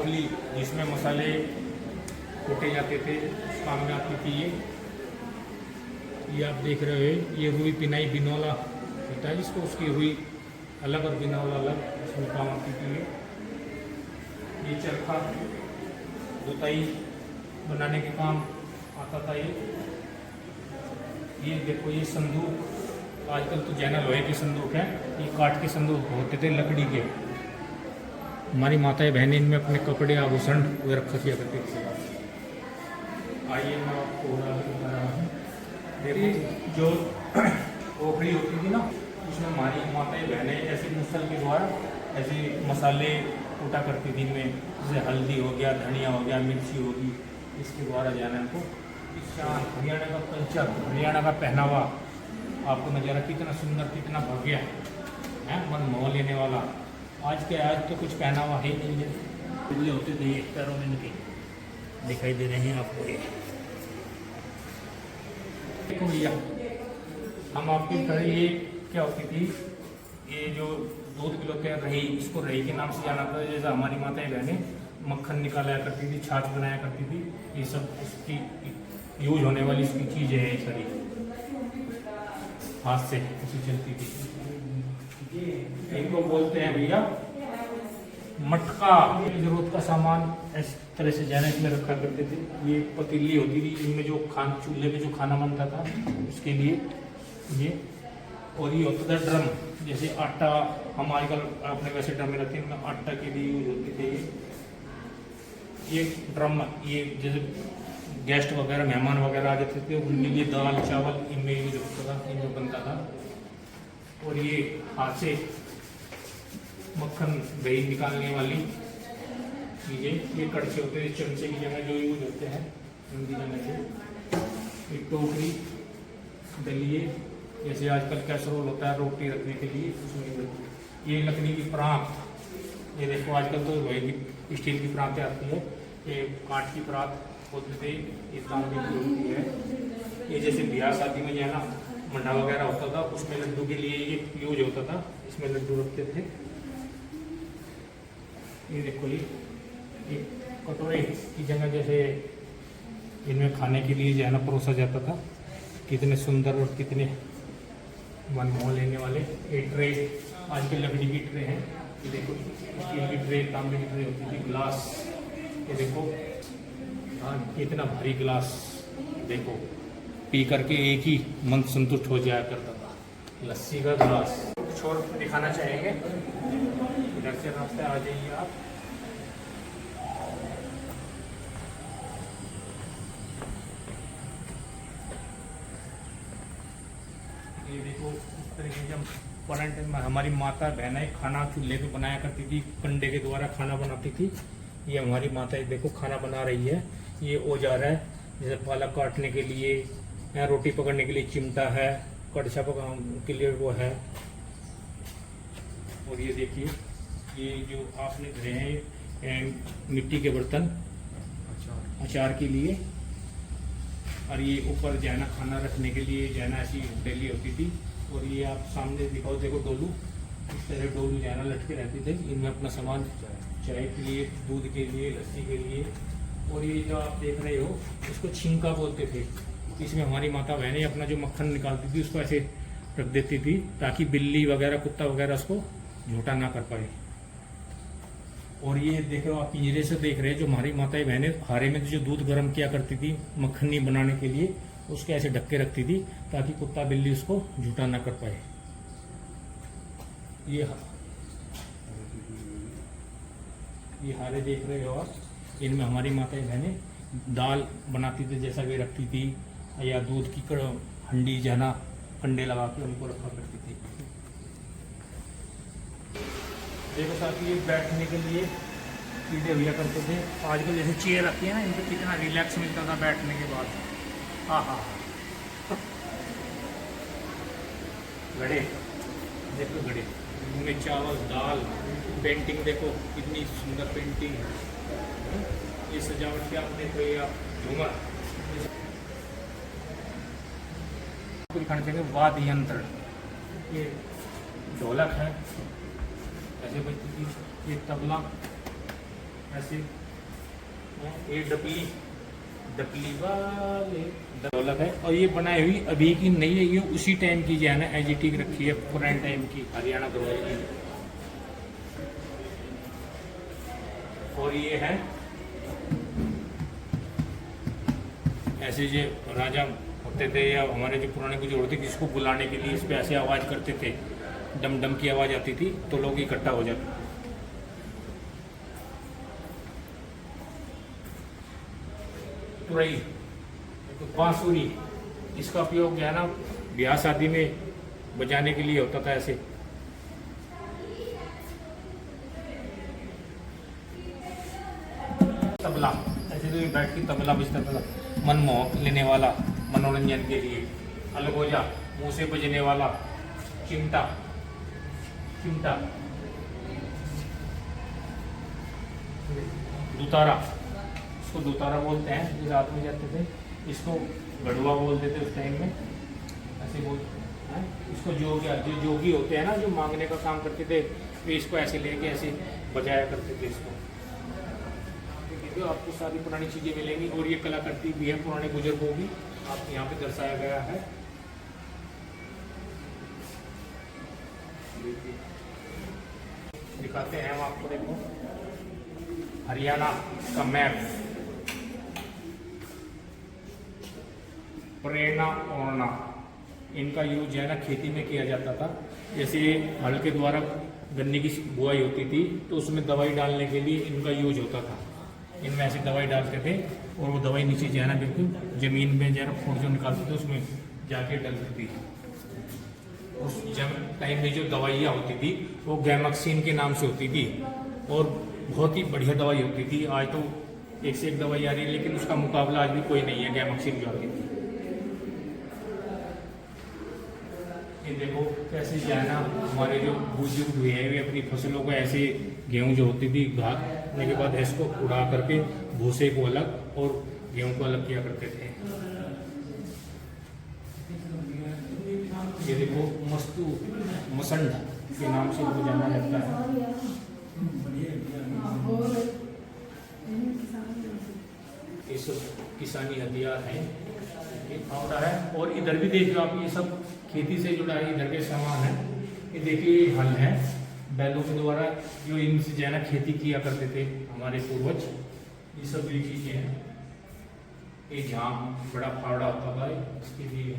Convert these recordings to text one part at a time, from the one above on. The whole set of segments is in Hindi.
ओखली जिसमें मसाले कूटे जाते थे उस काम में आती थी ये आप देख रहे हो, ये रुई पिनाई बिनौला होता है जिसको, उसकी रुई अलग और बिनौला अलग, इसमें काम आती थी ये चरखा जुताई बनाने के काम आता था ये देखो ये संदूक, आजकल तो जैना लोहे के संदूक है, ये काठ के संदूक होते थे लकड़ी के। हमारी माताएं बहनें इनमें अपने कपड़े आभूषण वे रखा किया करती थी। आइए मैं आपको बता रहा हूँ, देखिए जो ओखली होती थी ना, उसमें हमारी माताएं बहनें ऐसे मुसल के द्वारा ऐसे मसाले कूटा करती थी इनमें, जैसे हल्दी हो गया, धनिया हो गया, मिर्ची होगी, इसके द्वारा जाना इनको। हरियाणा का कल्चर, हरियाणा का पहनावा आपको नज़ारा कितना सुंदर, कितना भव्य है, मन मोह लेने वाला। आज के आज तो कुछ पहनावा है नहीं है, पिछले होते थे पैरों में इनके दिखाई दे रहे हैं आपको ये। देखो भैया, हम आपकी तरह ये क्या होती थी, ये जो दूध पिलाते हैं रही, इसको रही के नाम से जाना था। जैसे हमारी माताएं बहनें मक्खन निकाला करती थी, छाछ बनाया करती थी, ये सब इसकी यूज होने वाली इसकी चीज़ें हैं सारी, हाथ से ऐसी चलती थी। इनको बोलते हैं भैया मटका, जरूरत का सामान इस तरह से जाने इसमें रखा करते थे। ये पतीली होती थी, इनमें जो चूल्हे पे जो खाना बनता था उसके लिए ये, और ये होता था ड्रम, जैसे आटा हम आजकल अपने वैसे ड्रम में रखते हैं, इनमें आटा के लिए यूज होते थे ये ड्रम। ये जैसे गेस्ट वगैरह मेहमान वगैरह आ जाते थे, उनके लिए दाल चावल इनमें यूज होता था, इनमें बनता था। और ये हाथ से मक्खन दही निकालने वाली चीज़ें, ये कड़छे होते हैं, चमचे की जगह जो यूज होते हैं उनकी जगह से। एक टोकरी दलिए, जैसे आजकल कैसरोल होता है रोटी रखने के लिए, उसमें ये लकड़ी की परात, ये देखो आजकल तो लोहे की स्टील की परातें आती है, ये काठ की परात होती थी, ये तांबे की होती है। ये जैसे ब्याह शादी में जो है ना मंडा वगैरह होता था, उसमें लड्डू के लिए ये यूज होता था, इसमें लड्डू रखते थे। ये देखो ये कटोरे की जगह जैसे इनमें खाने के लिए जो है ना परोसा जाता था, कितने सुंदर और कितने मन मोह लेने वाले। ये ट्रे आज की लकड़ी की ट्रे हैं, ये देखो स्टील की ट्रे, तांबे की ट्रे होती थी। ग्लास, ये देखो हाँ कितना भारी ग्लास, देखो पी करके एक ही मन संतुष्ट हो जाया करता था। लस्सी का ग्लास छोड़ दिखाना चाहेंगे, इधर से रास्ते आ जाइए आप। ये देखो इस तरीके से क्वारंटाइन में हमारी माता बहनें खाना चूल्हे पे बनाया करती थी, कंडे के द्वारा खाना बनाती थी। ये हमारी माता देखो खाना बना रही है। ये औजार है, जैसे पालक काटने के लिए या रोटी पकड़ने के लिए चिमटा है, कड़छा पकाने के लिए वो है। और ये देखिए ये जो आपने धरे हैं मिट्टी के बर्तन अचार के लिए, और ये ऊपर जैना खाना रखने के लिए जैना ऐसी डेली होती थी। और ये आप सामने दिखाओ, देखो डोलू, इस तरह डोलू जैना लटके रहते थे, इनमें अपना सामान चाय के लिए, दूध के लिए, लस्सी के लिए। और ये जो आप देख रहे हो इसको छिंका बोलते थे, इसमें हमारी माता बहनें अपना जो मक्खन निकालती थी उसको ऐसे रख देती थी ताकि बिल्ली वगैरह कुत्ता वगैरह उसको झूठा ना कर पाए। और ये देखो आप पिंजरे से देख रहे हैं, जो हमारी माताएं बहनें हारे में जो दूध गर्म किया करती थी मक्खनी बनाने के लिए, उसके ऐसे ढक्के रखती थी ताकि कुत्ता बिल्ली उसको झूठा ना कर पाए। ये हारे देख रहे हो आप, इनमें हमारी माताएं बहनें दाल बनाती थी जैसा भी रखती थी, या दूध की हंडी जाना कंडे लगा के उनको रखा करती थी। देखो साथ ही बैठने के लिए सीधे भैया करते थे। आजकल जैसे चेयर रखती है ना, इनको कितना रिलैक्स मिलता था बैठने के बाद। हाँ हाँ घड़े देखो, घड़े में चावल दाल, पेंटिंग देखो कितनी सुंदर पेंटिंग है। ये सजावट क्या आप देख रहे हैं, आप झूमर दिखाना चाहिए। वाद्य यंत्र, ये ढोलक है ऐसे बजती थी, ये तबला ऐसे ये डपली वाले ढोलक है। और ये बनाई हुई अभी की नहीं है, ये उसी टाइम की जो है ना एजिटिक रखी है, पुराने टाइम की हरियाणा ढोलक की। और ये है ऐसे जो राजा होते थे या हमारे जो पुराने बुजुर्ग होते थे, किसको बुलाने के लिए इस पे ऐसे आवाज़ करते थे, डम डम की आवाज़ आती थी तो लोग इकट्ठा हो जाते। तुरई तो बांसुरी, इसका उपयोग जो है ना ब्याह शादी में बजाने के लिए होता था ऐसे। तबला, ऐसे तो बैठ के तबला बजता था, मनमोहक लेने वाला, मनोरंजन के लिए। अलगोजा, मुंह से बजने वाला। चिमटा, दुतारा, इसको दुतारा बोलते हैं, जो रात में जाते थे। इसको गढ़वा बोलते थे उस टाइम में, ऐसे बोलते हैं। इसको जो जोगी होते हैं ना, जो मांगने का काम करते थे, वे इसको ऐसे लेके ऐसे बजाया करते थे इसको। तो आपको सारी पुरानी चीज़ें मिलेंगी। और ये कलाकृति भी है पुराने बुजुर्गों की, आप यहाँ पे दर्शाया गया है। दिखाते हैं हम आपको, देखो हरियाणा का मैप, प्रेरणा ओढ़ना, इनका यूज जो है ना खेती में किया जाता था। जैसे हल के द्वारा गन्ने की बुआई होती थी तो उसमें दवाई डालने के लिए इनका यूज होता था। इनमें ऐसे दवाई डालते थे और वो दवाई नीचे जो है ना बिल्कुल जमीन में जो है ना फूट जो निकालते थे उसमें जाके डलती थी। उस टाइम में जो दवाइयाँ होती थी वो गैमक्सिन के नाम से होती थी और बहुत ही बढ़िया दवाई होती थी। आज तो एक से एक दवाई आ रही है, लेकिन उसका मुकाबला आज भी कोई नहीं है गैमक्सिन जो आती थी। ये देखो कैसे जो है ना हमारे जो बुजुर्ग हुए हैं वे अपनी फसलों को ऐसे, गेहूं जो होती थी घासने के बाद इसको उड़ा करके भूसे को अलग और गेहूं को अलग किया करते थे। ये देखो मस्तू मसंड के नाम से इनको जाना जाता है। ये सब किसानी हथियार है, ये फावड़ा है। और इधर भी देखिए आप, ये सब खेती से जुड़ा है, इधर के सामान है। ये देखिए हल है, बैलों के द्वारा जो इनसे जो है ना खेती किया करते थे हमारे पूर्वज। ये सब भी चीजें हैं। ये झांप बड़ा फावड़ा होता था, इसके लिए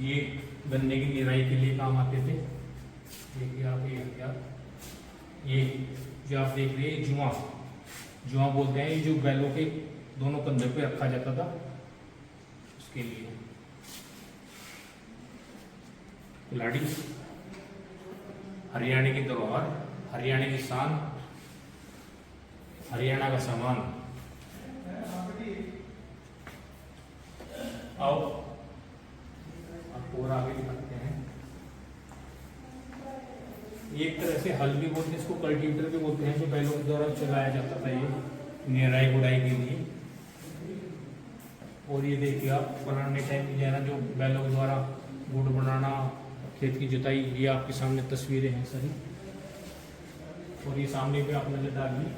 ये गन्ने की निराई के लिए काम आते थे। देखिए आप ये हथियार, ये जो आप देख रहे हैं जुआ बोलते हैं। ये जो बैलों के दोनों कंधे पे रखा जाता था उसके लिए। कुल्हाड़ी, हरियाणा की धरोहर, हरियाणा की शान, हरियाणा का सामान। आओ आपको और आगे दिखाते हैं। एक तरह से हल भी बोलते हैं इसको, कल्टीवेटर भी बोलते हैं, जो बैलों के द्वारा चलाया जाता था ये निराई गुड़ाई के लिए। और ये देखिए आप पुराने टाइम में जो है ना जो बैलों के द्वारा गुड़ बनाना, खेत की जुताई, ये आपके सामने तस्वीरें हैं सारी। और ये सामने भी आप नजर डालिए,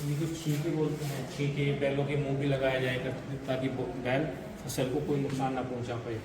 ये कुछ छींके बोलते हैं। छींके बैलों के मुंह भी लगाया जाएगा ताकि बैल फसल को कोई नुकसान ना पहुंचा पाए।